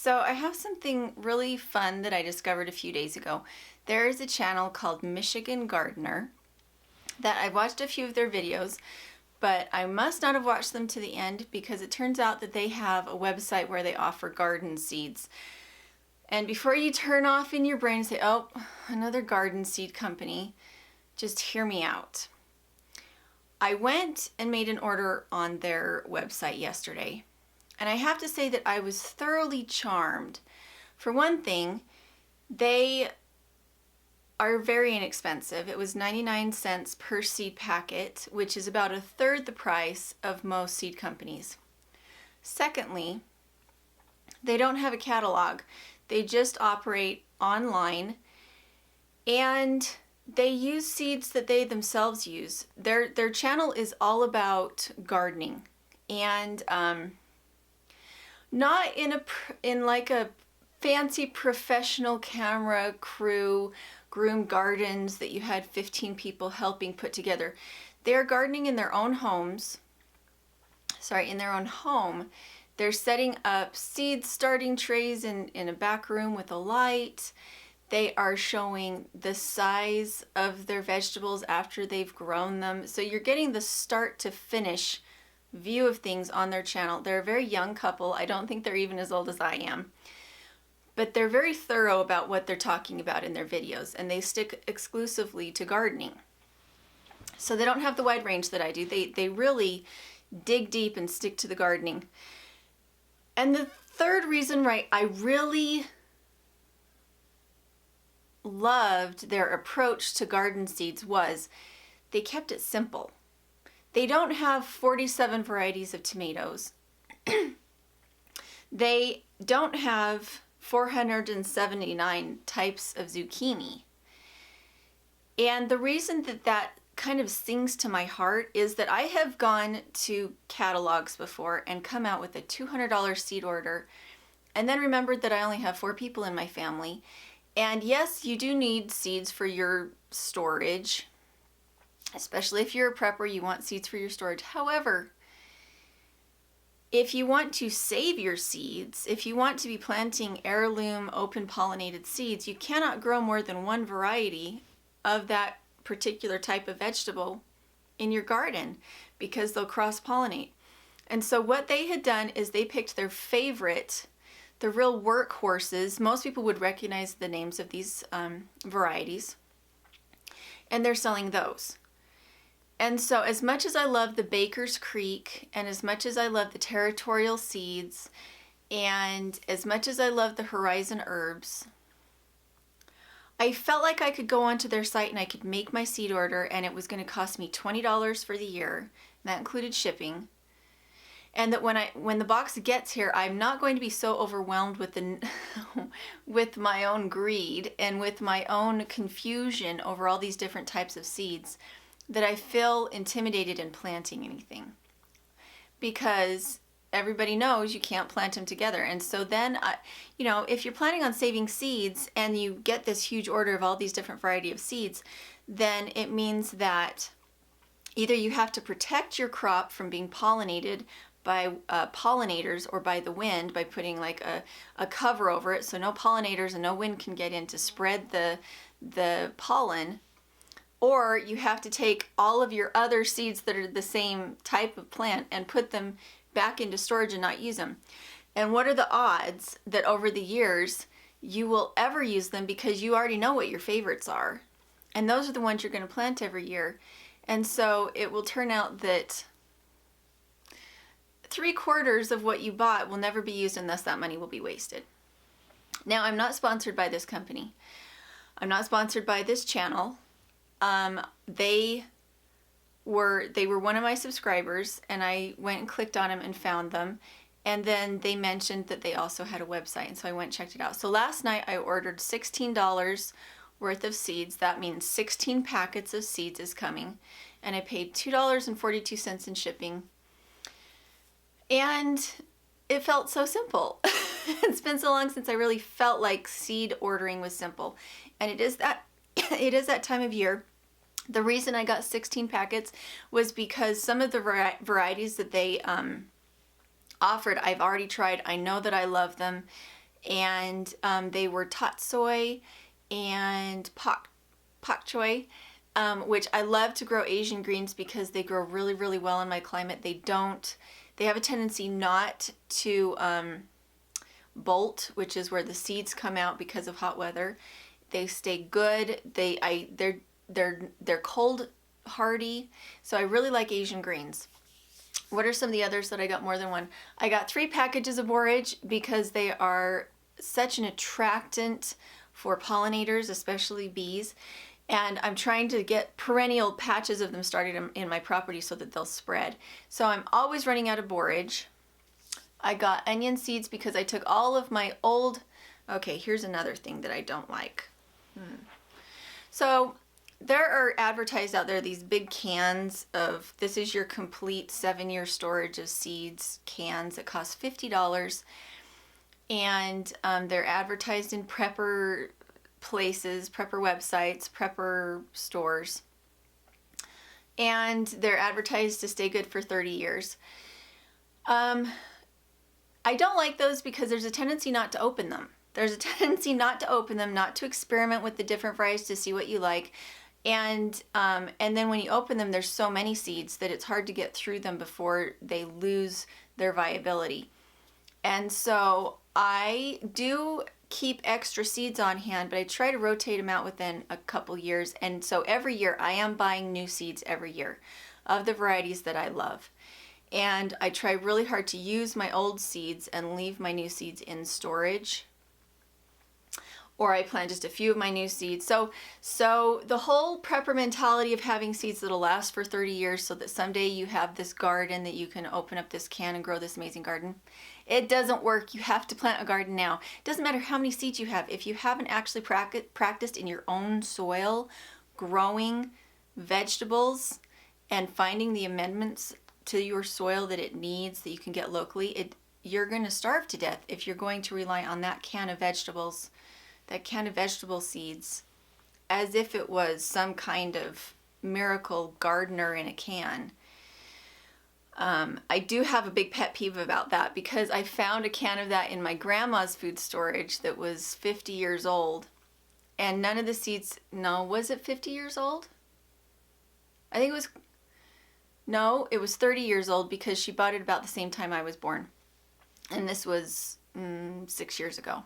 So I have something really fun that I discovered a few days ago. There is a channel called Michigan Gardener that I watched a few of their videos, but I must not have watched them to the end because it turns out that they have a website where they offer garden seeds. And before you turn off in your brain and say, oh, another garden seed company, just hear me out. I went and made an order on their website yesterday. And I have to say that I was thoroughly charmed. For one thing, they are very inexpensive. It was 99 cents per seed packet, which is about a third the price of most seed companies. Secondly, they don't have a catalog. They just operate online, and they use seeds that they themselves use. Their channel is all about gardening, and not in like a fancy professional camera crew, groomed gardens that you had 15 people helping put together. They're gardening in their own homes. In their own home. They're setting up seed starting trays in a back room with a light. They are showing the size of their vegetables after they've grown them. So you're getting the start to finish view of things on their channel. They're a very young couple. I don't think they're even as old as I am. But they're very thorough about what they're talking about in their videos, and they stick exclusively to gardening. So they don't have the wide range that I do. They really dig deep and stick to the gardening. And the third reason, I really loved their approach to garden seeds was they kept it simple. They don't have 47 varieties of tomatoes. They don't have 479 types of zucchini. And the reason that kind of sings to my heart is that I have gone to catalogs before and come out with a $200 seed order and then remembered that I only have 4 people in my family. And yes, you do need seeds for your storage, especially if you're a prepper, you want seeds for your storage. However, if you want to save your seeds, if you want to be planting heirloom open pollinated seeds, you cannot grow more than one variety of that particular type of vegetable in your garden because they'll cross-pollinate. And so what they had done is they picked their favorite, the real workhorses. Most people would recognize the names of these varieties, and they're selling those. And so as much as I love the Baker's Creek, and as much as I love the Territorial Seeds, and as much as I love the Horizon Herbs, I felt like I could go onto their site and I could make my seed order, and it was going to cost me $20 for the year, and that included shipping. And that when the box gets here, I'm not going to be so overwhelmed with with my own greed and with my own confusion over all these different types of seeds that I feel intimidated in planting anything, because everybody knows you can't plant them together. And so then, if you're planning on saving seeds and you get this huge order of all these different variety of seeds, then it means that either you have to protect your crop from being pollinated by pollinators or by the wind by putting like a cover over it so no pollinators and no wind can get in to spread the pollen, or you have to take all of your other seeds that are the same type of plant and put them back into storage and not use them. And what are the odds that over the years you will ever use them, because you already know what your favorites are, and those are the ones you're going to plant every year. And so it will turn out that 3/4 of what you bought will never be used, and thus that money will be wasted. Now, I'm not sponsored by this company. I'm not sponsored by this channel. They were one of my subscribers, and I went and clicked on them and found them. And then they mentioned that they also had a website, and so I went and checked it out. So last night I ordered $16 worth of seeds. That means 16 packets of seeds is coming. And I paid $2.42 in shipping. And it felt so simple. It's been so long since I really felt like seed ordering was simple. And it is that time of year. The reason I got 16 packets was because some of the varieties that they offered, I've already tried. I know that I love them. and they were tatsoi and pak choy, which I love to grow Asian greens because they grow really, really well in my climate. They have a tendency not to bolt, which is where the seeds come out because of hot weather. They stay good. They're cold hardy. So I really like Asian greens. What are some of the others that I got? More than one. I got 3 packages of borage because they are such an attractant for pollinators, especially bees. And I'm trying to get perennial patches of them started in my property so that they'll spread. So I'm always running out of borage. I got onion seeds because I took all of my old... Okay, here's another thing that I don't like. So there are advertised out there these big cans of, this is your complete 7-year storage of seeds cans that cost $50. And they're advertised in prepper places, prepper websites, prepper stores. And they're advertised to stay good for 30 years. I don't like those because there's a tendency not to open them. There's a tendency not to open them, not to experiment with the different varieties to see what you like. And then when you open them, there's so many seeds that it's hard to get through them before they lose their viability. And so I do keep extra seeds on hand, but I try to rotate them out within a couple years. And so every year I am buying new seeds every year of the varieties that I love. And I try really hard to use my old seeds and leave my new seeds in storage. Or I plant just a few of my new seeds. So the whole prepper mentality of having seeds that'll last for 30 years so that someday you have this garden that you can open up this can and grow this amazing garden, it doesn't work. You have to plant a garden now. It doesn't matter how many seeds you have. If you haven't actually practiced in your own soil growing vegetables and finding the amendments to your soil that it needs that you can get locally, you're going to starve to death if you're going to rely on that can of vegetables, that can of vegetable seeds, as if it was some kind of miracle gardener in a can. I do have a big pet peeve about that because I found a can of that in my grandma's food storage that was 50 years old. And none of the seeds, no, was it 50 years old? I think it was, no, it was 30 years old because she bought it about the same time I was born. And this was 6 years ago.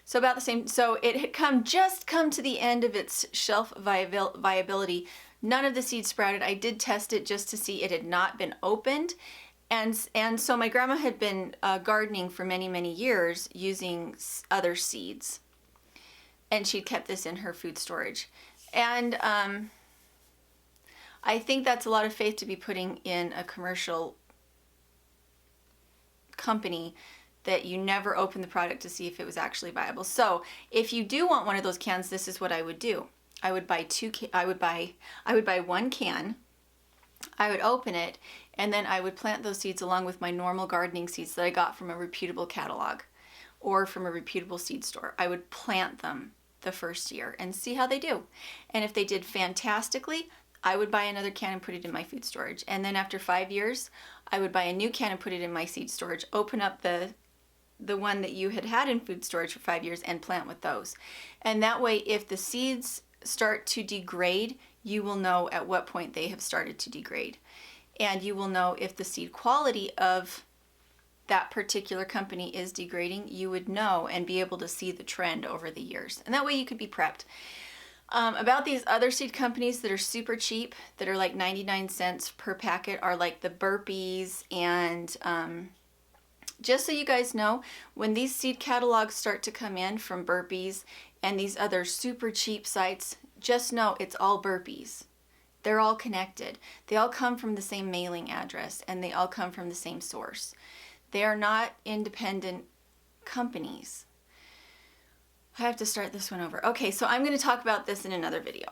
So about the same, so it had just come to the end of its shelf viability. None of the seeds sprouted. I did test it just to see it had not been opened. And so my grandma had been gardening for many, many years using other seeds. And she'd kept this in her food storage. And I think that's a lot of faith to be putting in a commercial company that you never open the product to see if it was actually viable. So if you do want one of those cans, this is what I would do. I would buy one can, I would open it, and then I would plant those seeds along with my normal gardening seeds that I got from a reputable catalog or from a reputable seed store. I would plant them the first year and see how they do. And if they did fantastically, I would buy another can and put it in my food storage. And then after 5 years, I would buy a new can and put it in my seed storage, open up the one that you had in food storage for 5 years and plant with those. And that way, if the seeds start to degrade, you will know at what point they have started to degrade. And you will know if the seed quality of that particular company is degrading. You would know and be able to see the trend over the years. And that way you could be prepped. About these other seed companies that are super cheap, that are like 99 cents per packet, are like the Burpees. And just so you guys know, when these seed catalogs start to come in from Burpees and these other super cheap sites, just know it's all Burpees. They're all connected. They all come from the same mailing address and they all come from the same source. They are not independent companies. I have to start this one over. Okay, so I'm going to talk about this in another video.